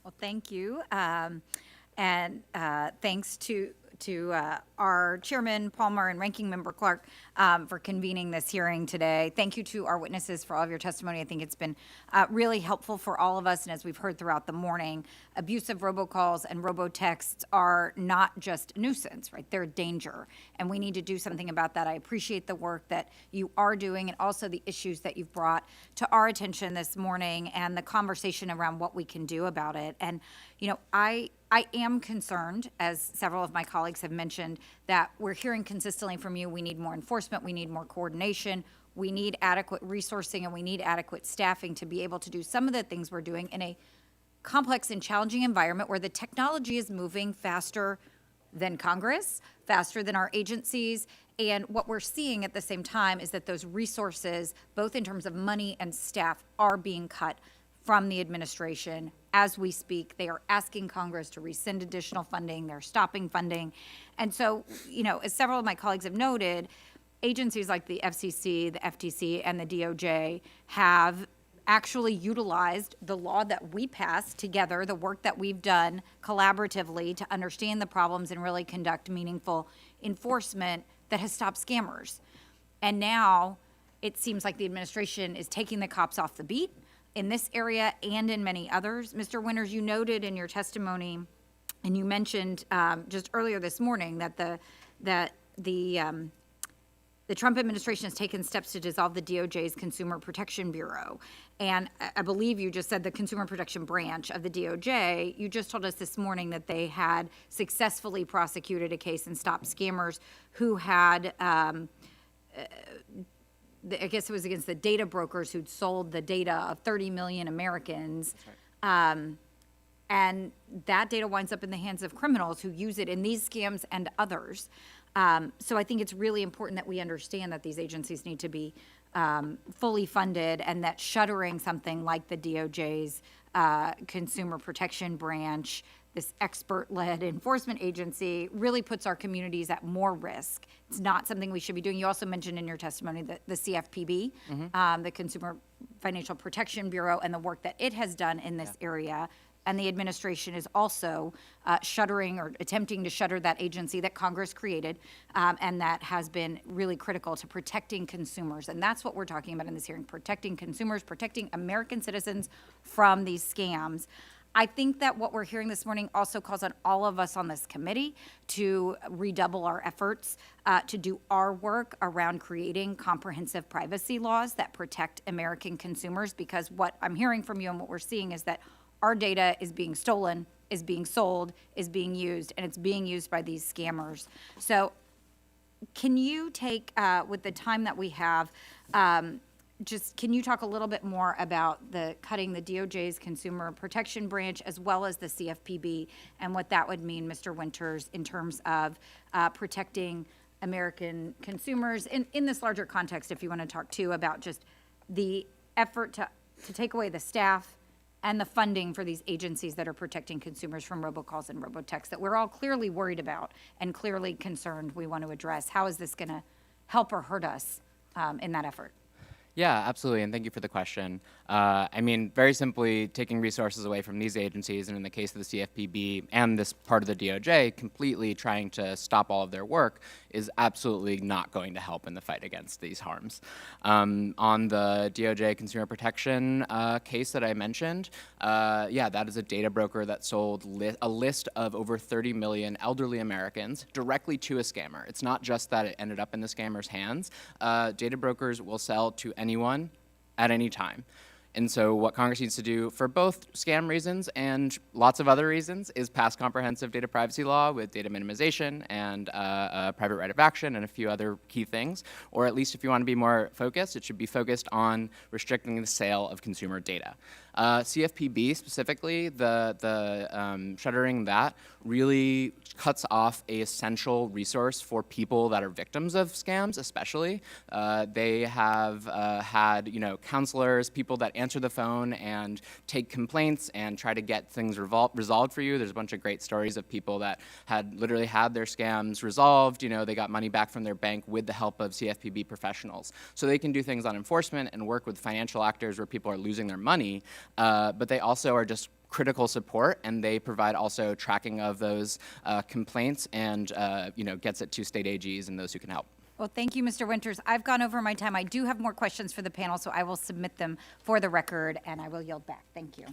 Well, thank you. And thanks to our chairman, Palmer, and ranking member Clark for convening this hearing today. Thank you to our witnesses for all of your testimony. I think it's been really helpful for all of us. And as we've heard throughout the morning, abusive robocalls and robotexts are not just a nuisance, right? They're a danger. And we need to do something about that. I appreciate the work that you are doing and also the issues that you've brought to our attention this morning and the conversation around what we can do about it. And, you know, I am concerned, as several of my colleagues have mentioned, that we're hearing consistently from you, we need more enforcement, we need more coordination, we need adequate resourcing, and we need adequate staffing to be able to do some of the things we're doing in a complex and challenging environment where the technology is moving faster than Congress, faster than our agencies. And what we're seeing at the same time is that those resources, both in terms of money and staff, are being cut from the administration as we speak. They are asking Congress to rescind additional funding. They're stopping funding. And so, you know, as several of my colleagues have noted, agencies like the FCC, the FTC, and the DOJ have actually utilized the law that we passed together, the work that we've done collaboratively to understand the problems and really conduct meaningful enforcement that has stopped scammers. And now it seems like the administration is taking the cops off the beat in this area and in many others. Mr. Winters, you noted in your testimony, and you mentioned just earlier this morning that the Trump administration has taken steps to dissolve the DOJ's Consumer Protection Bureau. And I believe you just said the Consumer Protection Branch of the DOJ. You just told us this morning that they had successfully prosecuted a case and stopped scammers who had I guess it was against the data brokers who'd sold the data of 30 million Americans. And that data winds up in the hands of criminals who use it in these scams and others. So I think it's really important that we understand that these agencies need to be fully funded, and that shuttering something like the DOJ's Consumer Protection Branch, this expert-led enforcement agency, really puts our communities at more risk. It's not something we should be doing. You also mentioned in your testimony that the CFPB, the Consumer Financial Protection Bureau, and the work that it has done in this area. And the administration is also shuttering or attempting to shutter that agency that Congress created, and that has been really critical to protecting consumers. And that's what we're talking about in this hearing, protecting consumers, protecting American citizens from these scams. I think that what we're hearing this morning also calls on all of us on this committee to redouble our efforts to do our work around creating comprehensive privacy laws that protect American consumers, because what I'm hearing from you and what we're seeing is that our data is being stolen, is being sold, is being used, and it's being used by these scammers. So can you take, with the time that we have, can you talk a little bit more about cutting the DOJ's Consumer Protection Branch as well as the CFPB and what that would mean, Mr. Winters, in terms of protecting American consumers in this larger context, if you want to talk too about just the effort to take away the staff and the funding for these agencies that are protecting consumers from robocalls and robotexts that we're all clearly worried about and clearly concerned we want to address. How is this going to help or hurt us in that effort? Yeah, absolutely, and thank you for the question. I mean, very simply, taking resources away from these agencies, and in the case of the CFPB and this part of the DOJ, completely trying to stop all of their work is absolutely not going to help in the fight against these harms. On the DOJ Consumer Protection case that I mentioned, yeah, that is a data broker that sold a list of over 30 million elderly Americans directly to a scammer. It's not just that it ended up in the scammer's hands. Data brokers will sell to anyone at any time. And so what Congress needs to do for both scam reasons and lots of other reasons is pass comprehensive data privacy law with data minimization and a private right of action and a few other key things. Or at least if you want to be more focused, it should be focused on restricting the sale of consumer data. CFPB specifically, the shuttering that really cuts off a essential resource for people that are victims of scams, especially. They have had, counselors, people that answer the phone and take complaints and try to get things resolved for you. There's a bunch of great stories of people that had literally had their scams resolved. They got money back from their bank with the help of CFPB professionals. So they can do things on enforcement and work with financial actors where people are losing their money, but they also are just critical support, and they provide also tracking of those complaints and gets it to state AGs and those who can help. Well, thank you, Mr. Winters. I've gone over my time. I do have more questions for the panel, so I will submit them for the record, and I will yield back. Thank you.